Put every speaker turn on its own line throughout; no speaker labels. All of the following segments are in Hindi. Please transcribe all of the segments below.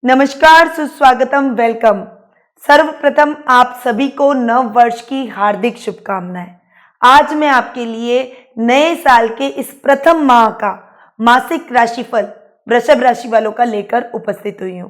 नमस्कार, सुस्वागतम, वेलकम। सर्वप्रथम आप सभी को नव वर्ष की हार्दिक शुभकामनाएं। आज मैं आपके लिए नए साल के इस प्रथम माह का मासिक राशिफल वृषभ राशि वालों का लेकर उपस्थित हुई हूं।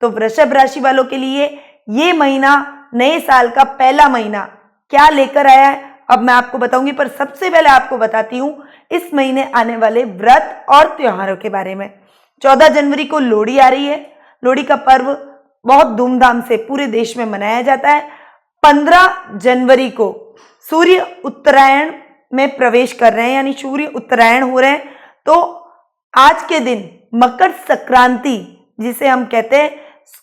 तो वृषभ राशि वालों के लिए ये महीना, नए साल का पहला महीना क्या लेकर आया है, अब मैं आपको बताऊंगी। पर सबसे पहले आपको बताती हूँ इस महीने आने वाले व्रत और त्योहारों के बारे में। 14 जनवरी को लोहड़ी आ रही है। लोहड़ी का पर्व बहुत धूमधाम से पूरे देश में मनाया जाता है। 15 जनवरी को सूर्य उत्तरायण में प्रवेश कर रहे हैं, यानी सूर्य उत्तरायण हो रहे हैं। तो आज के दिन मकर संक्रांति जिसे हम कहते हैं,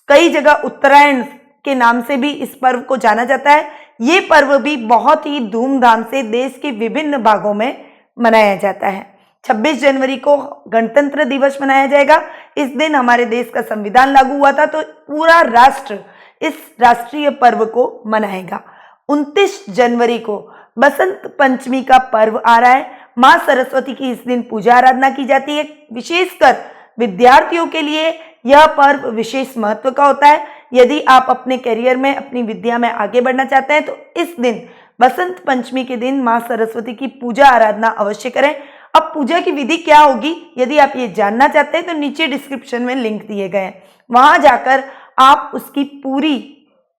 कई जगह उत्तरायण के नाम से भी इस पर्व को जाना जाता है। ये पर्व भी बहुत ही धूमधाम से देश के विभिन्न भागों में मनाया जाता है। 26 जनवरी को गणतंत्र दिवस मनाया जाएगा। इस दिन हमारे देश का संविधान लागू हुआ था, तो पूरा राष्ट्र इस राष्ट्रीय पर्व को मनाएगा। 29 जनवरी को बसंत पंचमी का पर्व आ रहा है। मां सरस्वती की इस दिन पूजा आराधना की जाती है। विशेषकर विद्यार्थियों के लिए यह पर्व विशेष महत्व का होता है। यदि आप अपने करियर में, अपनी विद्या में आगे बढ़ना चाहते हैं तो इस दिन, बसंत पंचमी के दिन, मां सरस्वती की पूजा आराधना अवश्य करें। अब पूजा की विधि क्या होगी, यदि आप ये जानना चाहते हैं तो नीचे डिस्क्रिप्शन में लिंक दिए गए हैं, वहां जाकर आप उसकी पूरी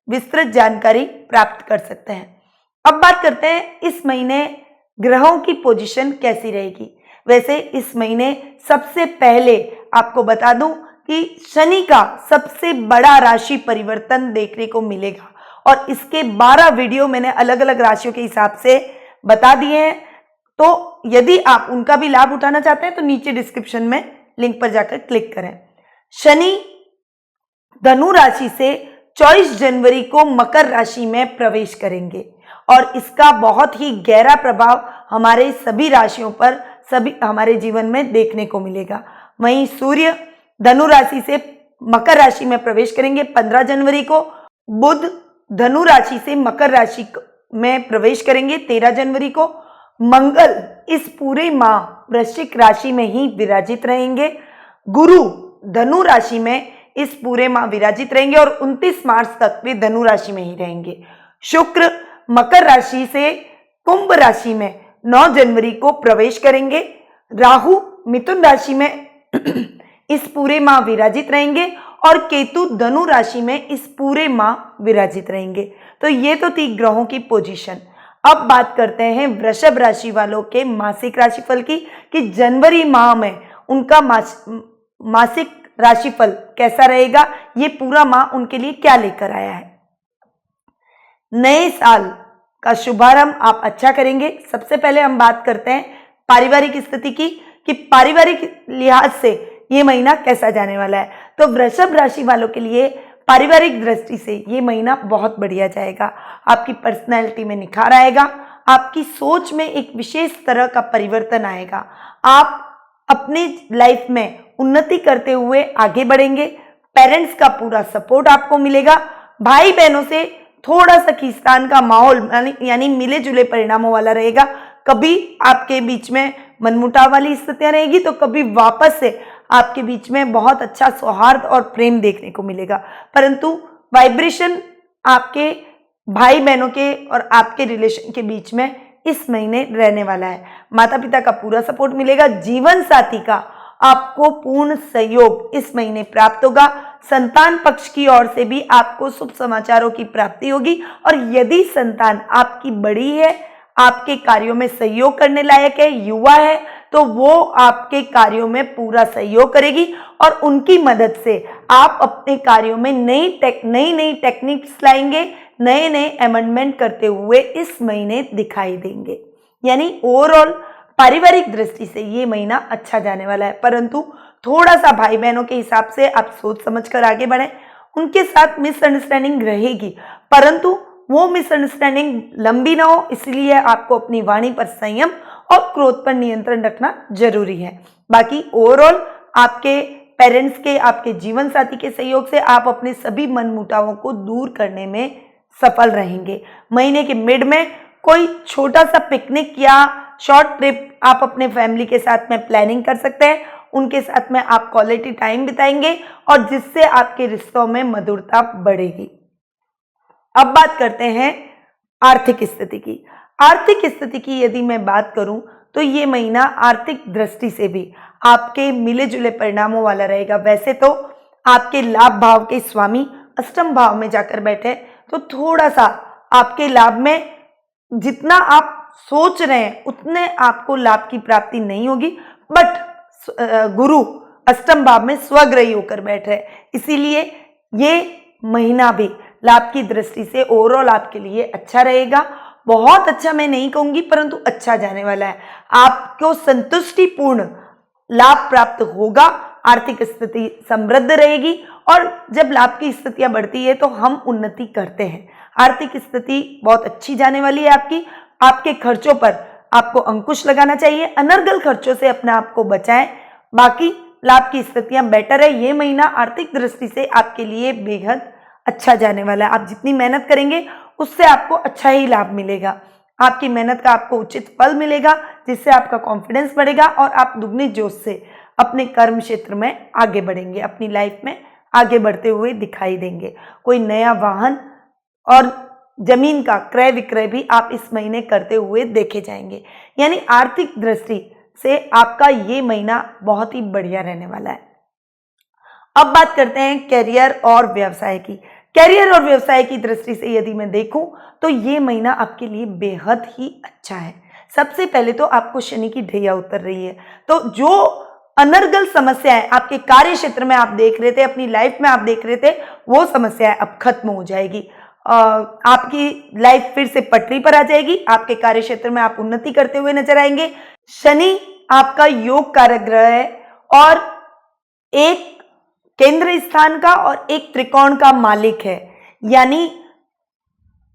विस्तृत जानकारी प्राप्त कर सकते हैं। अब बात करते हैं इस महीने ग्रहों की पोजीशन कैसी रहेगी। वैसे इस महीने सबसे पहले आपको बता दूं कि शनि का सबसे बड़ा राशि परिवर्तन देखने को मिलेगा, और इसके 12 वीडियो मैंने अलग अलग राशियों के हिसाब से बता दिए हैं। तो यदि आप उनका भी लाभ उठाना चाहते हैं तो नीचे डिस्क्रिप्शन में लिंक पर जाकर क्लिक करें। शनि धनु राशि से 24 जनवरी को मकर राशि में प्रवेश करेंगे, और इसका बहुत ही गहरा प्रभाव हमारे सभी राशियों पर, सभी हमारे जीवन में देखने को मिलेगा। वहीं सूर्य धनु राशि से मकर राशि में प्रवेश करेंगे 15 जनवरी को। बुध धनु राशि से मकर राशि में प्रवेश करेंगे 13 जनवरी को। मंगल इस पूरे माह वृश्चिक राशि में ही विराजित रहेंगे। गुरु धनु राशि में इस पूरे माह विराजित रहेंगे और 29 मार्च तक वे धनु राशि में ही रहेंगे। शुक्र मकर राशि से कुंभ राशि में 9 जनवरी को प्रवेश करेंगे। राहु मिथुन राशि में इस पूरे माह विराजित रहेंगे, और केतु धनु राशि में इस पूरे माह विराजित रहेंगे। तो ये तो थी ग्रहों की पोजीशन। अब बात करते हैं वृषभ राशि वालों के मासिक राशिफल की, कि जनवरी माह में उनका मासिक राशिफल कैसा रहेगा, ये पूरा माह उनके लिए क्या लेकर आया है। नए साल का शुभारंभ आप अच्छा करेंगे। सबसे पहले हम बात करते हैं पारिवारिक स्थिति की, कि पारिवारिक लिहाज से ये महीना कैसा जाने वाला है। तो वृषभ राशि वालों के लिए पारिवारिक दृष्टि से ये महीना बहुत बढ़िया जाएगा। आपकी पर्सनैलिटी में निखार आएगा, आपकी सोच में एक विशेष तरह का परिवर्तन आएगा। आप अपनी लाइफ में उन्नति करते हुए आगे बढ़ेंगे। पेरेंट्स का पूरा सपोर्ट आपको मिलेगा। भाई बहनों से थोड़ा सा खींचतान का माहौल, यानी मिले जुले परिणामों वाला रहेगा। कभी आपके बीच में मनमुटाव वाली स्थितियां रहेगी, तो कभी वापस से आपके बीच में बहुत अच्छा सौहार्द और प्रेम देखने को मिलेगा। परंतु वाइब्रेशन आपके भाई बहनों के और आपके रिलेशन के बीच में इस महीने रहने वाला है। माता पिता का पूरा सपोर्ट मिलेगा। जीवन साथी का आपको पूर्ण सहयोग इस महीने प्राप्त होगा। संतान पक्ष की ओर से भी आपको शुभ समाचारों की प्राप्ति होगी, और यदि संतान आपकी बड़ी है, आपके कार्यों में सहयोग करने लायक है, युवा है, तो वो आपके कार्यों में पूरा सहयोग करेगी, और उनकी मदद से आप अपने कार्यों में नई टेक्निक्स लाएंगे, नए नए अमेंडमेंट करते हुए इस महीने दिखाई देंगे। यानी ओवरऑल पारिवारिक दृष्टि से ये महीना अच्छा जाने वाला है। परंतु थोड़ा सा भाई बहनों के हिसाब से आप सोच समझ कर आगे बढ़ें। उनके साथ मिसअंडरस्टैंडिंग रहेगी, परंतु वो मिसअंडरस्टैंडिंग लंबी ना हो, इसलिए आपको अपनी वाणी पर संयम और क्रोध पर नियंत्रण रखना जरूरी है। बाकी ओवरऑल आपके पेरेंट्स के, आपके जीवन साथी के सहयोग से आप अपने सभी मनमुटावों को दूर करने में सफल रहेंगे। महीने के मिड में कोई छोटा सा पिकनिक या शॉर्ट ट्रिप आप अपने फैमिली के साथ में प्लानिंग कर सकते हैं। उनके साथ में आप क्वालिटी टाइम बिताएंगे और जिससे आपके रिश्तों में मधुरता बढ़ेगी। अब बात करते हैं आर्थिक स्थिति की। आर्थिक स्थिति की यदि मैं बात करूं तो ये महीना आर्थिक दृष्टि से भी आपके मिले जुले परिणामों वाला रहेगा। वैसे तो आपके लाभ भाव के स्वामी अष्टम भाव में जाकर बैठे तो थोड़ा सा आपके लाभ में जितना आप सोच रहे हैं उतने आपको लाभ की प्राप्ति नहीं होगी, बट गुरु अष्टम भाव में स्वग्रही होकर बैठ रहे, इसीलिए ये महीना भी लाभ की दृष्टि से ओवरऑल आपके लिए अच्छा रहेगा। बहुत अच्छा मैं नहीं कहूंगी, परंतु अच्छा जाने वाला है। आपको संतुष्टिपूर्ण लाभ प्राप्त होगा, आर्थिक स्थिति समृद्ध रहेगी और जब लाभ की स्थितियां बढ़ती है तो हम उन्नति करते हैं। आर्थिक स्थिति बहुत अच्छी जाने वाली है आपकी। आपके खर्चों पर आपको अंकुश लगाना चाहिए, अनर्गल खर्चों से अपने आप को बचाएं। बाकी लाभ की स्थितियां बेटर है। ये महीना आर्थिक दृष्टि से आपके लिए बेहद अच्छा जाने वाला है। आप जितनी मेहनत करेंगे उससे आपको अच्छा ही लाभ मिलेगा। आपकी मेहनत का आपको उचित फल मिलेगा, जिससे आपका कॉन्फिडेंस बढ़ेगा और आप दुगनी जोश से अपने कर्म क्षेत्र में आगे बढ़ेंगे, अपनी लाइफ में आगे बढ़ते हुए दिखाई देंगे। कोई नया वाहन और जमीन का क्रय विक्रय भी आप इस महीने करते हुए देखे जाएंगे। यानी आर्थिक दृष्टि से आपका ये महीना बहुत ही बढ़िया रहने वाला है। अब बात करते हैं करियर और व्यवसाय की। करियर और व्यवसाय की दृष्टि से यदि मैं देखूं तो ये महीना आपके लिए बेहद ही अच्छा है। सबसे पहले तो आपको शनि की ढैया उतर रही है, तो जो अनर्गल समस्याएं आपके कार्य क्षेत्र में आप देख रहे थे, अपनी लाइफ में आप देख रहे थे, वो समस्याएं अब खत्म हो जाएगी। आपकी लाइफ फिर से पटरी पर आ जाएगी। आपके कार्य क्षेत्र में आप उन्नति करते हुए नजर आएंगे। शनि आपका योग कारक ग्रह है और एक केंद्र स्थान का और एक त्रिकोण का मालिक है। यानी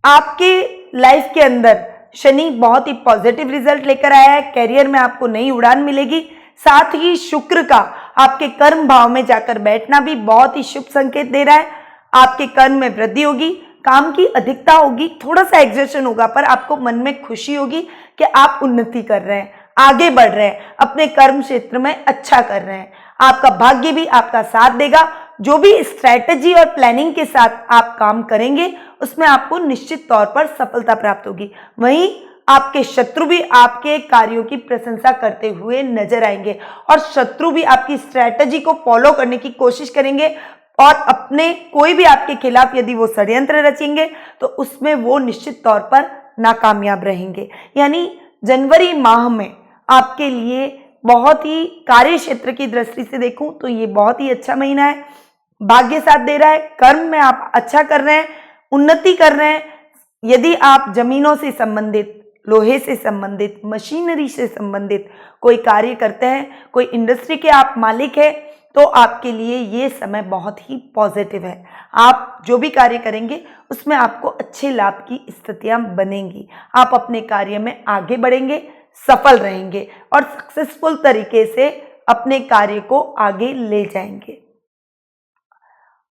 आपके लाइफ के अंदर शनि बहुत ही पॉजिटिव रिजल्ट लेकर आया है। कैरियर में आपको नई उड़ान मिलेगी। साथ ही शुक्र का आपके कर्म भाव में जाकर बैठना भी बहुत ही शुभ संकेत दे रहा है। आपके कर्म में वृद्धि होगी, काम की अधिकता होगी, थोड़ा सा एग्जर्शन होगा, पर आपको मन में खुशी होगी कि आप उन्नति कर रहे हैं, आगे बढ़ रहे हैं, अपने कर्म क्षेत्र में अच्छा कर रहे हैं। आपका भाग्य भी आपका साथ देगा। जो भी स्ट्रैटेजी और प्लानिंग के साथ आप काम करेंगे उसमें आपको निश्चित तौर पर सफलता प्राप्त होगी। वहीं आपके शत्रु भी आपके कार्यों की प्रशंसा करते हुए नजर आएंगे और शत्रु भी आपकी स्ट्रैटेजी को फॉलो करने की कोशिश करेंगे और अपने कोई भी आपके खिलाफ यदि वो षड्यंत्र रचेंगे तो उसमें वो निश्चित तौर पर नाकामयाब रहेंगे। यानी जनवरी माह में आपके लिए बहुत ही कार्य क्षेत्र की दृष्टि से देखूं तो ये बहुत ही अच्छा महीना है। भाग्य साथ दे रहा है, कर्म में आप अच्छा कर रहे हैं, उन्नति कर रहे हैं। यदि आप जमीनों से संबंधित, लोहे से संबंधित, मशीनरी से संबंधित कोई कार्य करते हैं, कोई इंडस्ट्री के आप मालिक हैं, तो आपके लिए ये समय बहुत ही पॉजिटिव है। आप जो भी कार्य करेंगे उसमें आपको अच्छे लाभ की स्थितियां बनेंगी। आप अपने कार्य में आगे बढ़ेंगे, सफल रहेंगे और सक्सेसफुल तरीके से अपने कार्य को आगे ले जाएंगे।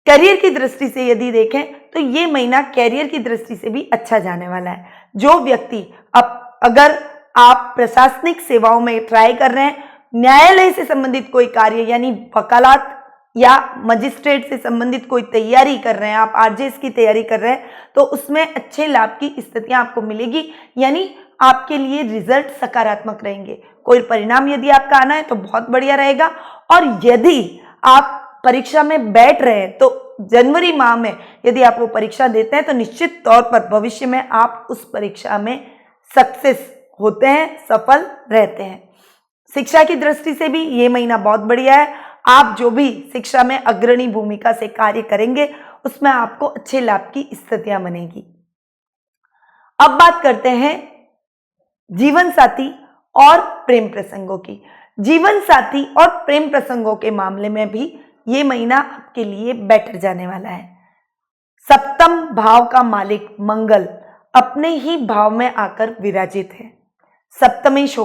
करियर की दृष्टि से यदि देखें तो ये महीना करियर की दृष्टि से भी अच्छा जाने वाला है। जो व्यक्ति अगर आप प्रशासनिक सेवाओं में ट्राई कर रहे हैं, न्यायालय से संबंधित कोई कार्य यानी वकालत या मजिस्ट्रेट से संबंधित कोई तैयारी कर रहे हैं, आप आरजेएस की तैयारी कर रहे हैं, तो उसमें अच्छे लाभ की स्थितियां आपको मिलेगी। यानी आपके लिए रिजल्ट सकारात्मक रहेंगे। कोई परिणाम यदि आपका आना है तो बहुत बढ़िया रहेगा। और यदि आप परीक्षा में बैठ रहे हैं तो जनवरी माह में यदि आप वो परीक्षा देते हैं तो निश्चित तौर पर भविष्य में आप उस परीक्षा में सक्सेस होते हैं, सफल रहते हैं। शिक्षा की दृष्टि से भी ये महीना बहुत बढ़िया है। आप जो भी शिक्षा में अग्रणी भूमिका से कार्य करेंगे उसमें आपको अच्छे लाभ की स्थितियां बनेगी। अब बात करते हैं जीवन साथी और प्रेम प्रसंगों की। जीवन साथी और प्रेम प्रसंगों के मामले में भी ये महीना आपके लिए बेटर जाने वाला है। सप्तम भाव का मालिक मंगल अपने ही भाव में आकर विराजित है। सप्तमेश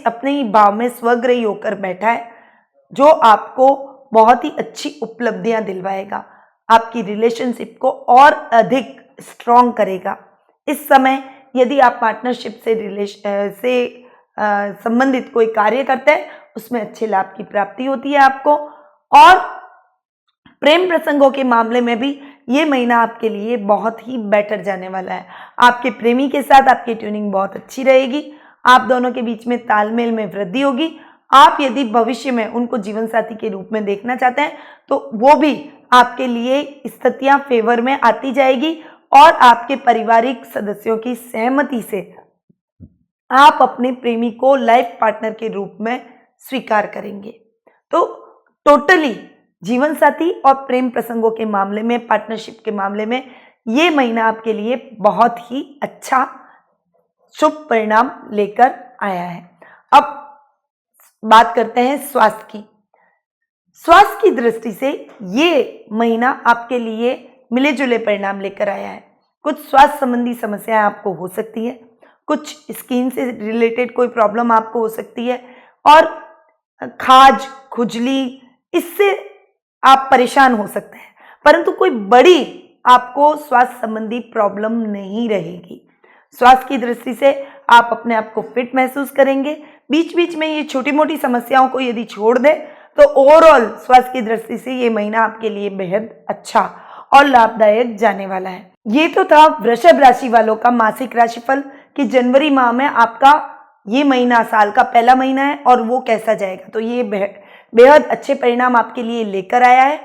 अपने ही भाव में स्वग्रही होकर बैठा है, जो आपको बहुत ही अच्छी उपलब्धियां दिलवाएगा, आपकी रिलेशनशिप को और अधिक स्ट्रॉन्ग करेगा। इस समय यदि आप पार्टनरशिप से संबंधित कोई कार्य करते हैं उसमें अच्छे लाभ की प्राप्ति होती है आपको। और प्रेम प्रसंगों के मामले में भी ये महीना आपके लिए बहुत ही बेटर जाने वाला है। आपके प्रेमी के साथ आपकी ट्यूनिंग बहुत अच्छी रहेगी, आप दोनों के बीच में तालमेल में वृद्धि होगी। आप यदि भविष्य में उनको जीवन साथी के रूप में देखना चाहते हैं तो वो भी आपके लिए स्थितियां फेवर में आती जाएगी और आपके पारिवारिक सदस्यों की सहमति से आप अपने प्रेमी को लाइफ पार्टनर के रूप में स्वीकार करेंगे। तो टोटली जीवन साथी और प्रेम प्रसंगों के मामले में, पार्टनरशिप के मामले में ये महीना आपके लिए बहुत ही अच्छा शुभ परिणाम लेकर आया है। अब बात करते हैं स्वास्थ्य की। स्वास्थ्य की दृष्टि से ये महीना आपके लिए मिले जुले परिणाम लेकर आया है। कुछ स्वास्थ्य संबंधी समस्याएं आपको हो सकती है, कुछ स्किन से रिलेटेड कोई प्रॉब्लम आपको हो सकती है और खाज, खुजली, इससे आप परेशान हो सकते हैं, परंतु कोई बड़ी आपको स्वास्थ्य संबंधी प्रॉब्लम नहीं रहेगी। स्वास्थ्य की दृष्टि से आप अपने आप को फिट महसूस करेंगे। बीच बीच में ये छोटी मोटी समस्याओं को यदि छोड़ दें तो ओवरऑल स्वास्थ्य की दृष्टि से ये महीना आपके लिए बेहद अच्छा और लाभदायक जाने वाला है। ये तो था वृषभ राशि वालों का मासिक राशिफल कि जनवरी माह में आपका ये महीना साल का पहला महीना है और वो कैसा जाएगा। तो ये बेहद अच्छे परिणाम आपके लिए लेकर आया है।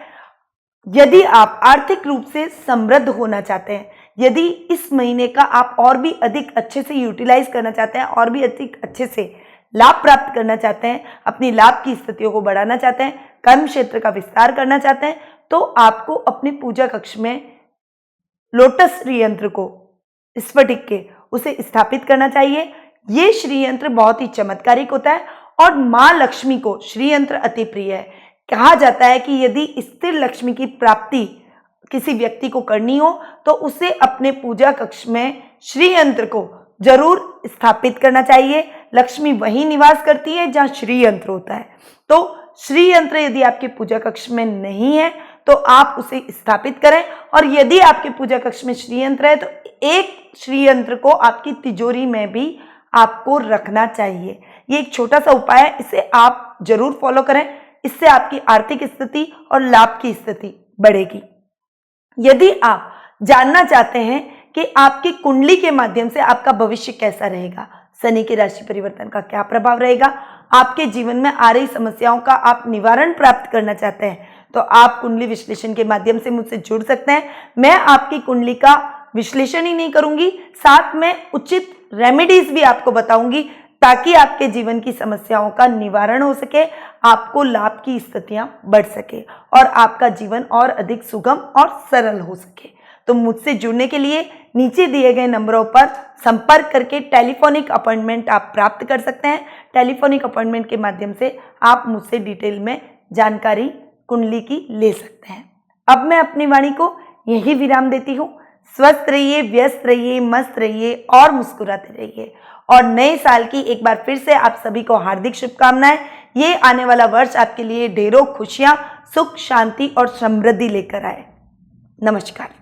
यदि आप आर्थिक रूप से समृद्ध होना चाहते हैं, यदि इस महीने का आप और भी अधिक अच्छे से यूटिलाइज करना चाहते हैं, और भी अधिक अच्छे से लाभ प्राप्त करना चाहते हैं, अपनी लाभ की स्थितियों को बढ़ाना चाहते हैं, कर्म क्षेत्र का विस्तार करना चाहते हैं, तो आपको अपने पूजा कक्ष में लोटस श्री यंत्र को स्फटिक के उसे स्थापित करना चाहिए। ये श्री यंत्र बहुत ही चमत्कारिक होता है और माँ लक्ष्मी को श्री यंत्र अति प्रिय है। कहा जाता है कि यदि स्थिर लक्ष्मी की प्राप्ति किसी व्यक्ति को करनी हो तो उसे अपने पूजा कक्ष में श्री यंत्र को जरूर स्थापित करना चाहिए। लक्ष्मी वहीं निवास करती है जहां श्री यंत्र होता है। तो श्री यंत्र यदि आपके पूजा कक्ष में नहीं है तो आप उसे स्थापित करें, और यदि आपके पूजा कक्ष में श्री यंत्र है तो एक श्री यंत्र को आपकी तिजोरी में भी आपको रखना चाहिए। ये एक छोटा सा उपाय है, इसे आप जरूर फॉलो करें। इससे आपकी आर्थिक स्थिति और लाभ की स्थिति बढ़ेगी। यदि आप जानना चाहते हैं कि आपकी कुंडली के माध्यम से आपका भविष्य कैसा रहेगा, शनि के राशि परिवर्तन का क्या प्रभाव रहेगा, आपके जीवन में आ रही समस्याओं का आप निवारण प्राप्त करना चाहते हैं, तो आप कुंडली विश्लेषण के माध्यम से मुझसे जुड़ सकते हैं। मैं आपकी कुंडली का विश्लेषण ही नहीं करूंगी, साथ में उचित रेमेडीज भी आपको बताऊंगी ताकि आपके जीवन की समस्याओं का निवारण हो सके, आपको लाभ की स्थितियां बढ़ सके और आपका जीवन और अधिक सुगम और सरल हो सके। तो मुझसे जुड़ने के लिए नीचे दिए गए नंबरों पर संपर्क करके टेलीफोनिक अपॉइंटमेंट आप प्राप्त कर सकते हैं। टेलीफोनिक अपॉइंटमेंट के माध्यम से आप मुझसे डिटेल में जानकारी कुंडली की ले सकते हैं। अब मैं अपनी वाणी को यही विराम देती हूँ। स्वस्थ रहिए, व्यस्त रहिए, मस्त रहिए और मुस्कुराते रहिए। और नए साल की एक बार फिर से आप सभी को हार्दिक शुभकामनाएं। ये आने वाला वर्ष आपके लिए ढेरों खुशियां, सुख, शांति और समृद्धि लेकर आए। नमस्कार।